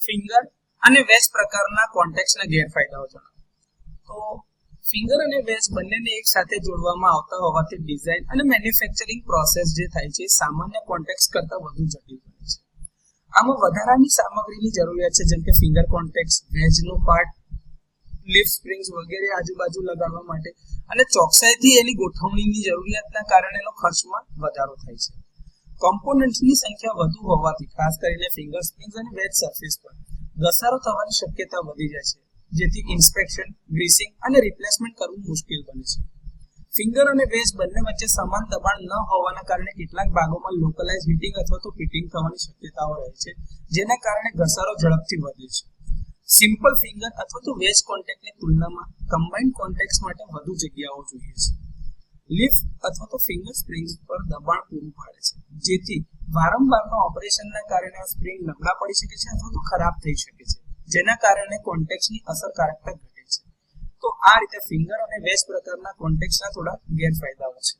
Finger અને veg પ્રકારના કોન્ટેક્ટ્સના ગેરફાયદાઓ જણાવો. તો ફિંગર અને વેજ બંનેને એક સાથે જોડવામાં આવતા હોવાથી ડિઝાઇન અને મેન્યુફેક્ચરિંગ પ્રોસેસ જે થાય છે સામાન્ય કોન્ટેક્ટ્સ કરતાં વધુ જટિલ બને છે. આમાં વધારાની સામગ્રીની જરૂરિયાત છે, જેમ કે ફિંગર કોન્ટેક્ટ્સ, વેજનો પાર્ટ, લીફ સ્પ્રિંગ્સ વગેરે આજુબાજુ લગાડવા માટે અને ચોકસાઈથી એની ગોઠવણીની જરૂરિયાતના કારણે એનો ખર્ચમાં વધારો થાય છે. કોમ્પોનન્ટ્સની સંખ્યા વધુ હોવાથી ખાસ કરીને ફિંગર સ્પ્રિંગ્સ અને વેજ સરફેસ પર ઘસારો થવાની શક્યતા વધી જાય છે, જેથી ઇન્સ્પેક્શન, ગ્રીસિંગ અને રિપ્લેસમેન્ટ કરવું મુશ્કેલ બને છે. ફિંગર અને વેજ બંને વચ્ચે સમાન દબાણ ન હોવાના કારણે કેટલાક ભાગોમાં લોકલાઇઝ હીટિંગ અથવા તો પિટિંગ થવાની શક્યતાઓ રહે છે, જેના કારણે ઘસારો ઝડપથી વધે છે. સિમ્પલ ફિંગર અથવા તો વેજ કોન્ટેક્ટની તુલનામાં કમ્બાઇન્ડ કોન્ટેક્ટ્સ માટે વધુ જગ્યાઓ જોઈએ છે. લીફ અથવા તો ફિંગર સ્પ્રિંગ્સ પર દબાણ પૂરું પાડે છે, જેથી વારંવારના ઓપરેશનના કારણે આ સ્પ્રિંગ નબળા પડી શકે છે અથવા તો ખરાબ થઈ શકે છે, જેના કારણે કોન્ટેક્ટ્સની અસરકારકતા ઘટે છે. તો આ રીતે ફિંગર અને વેજ પ્રકારના કોન્ટેક્ટ્સના થોડા ગેરફાયદાઓ છે.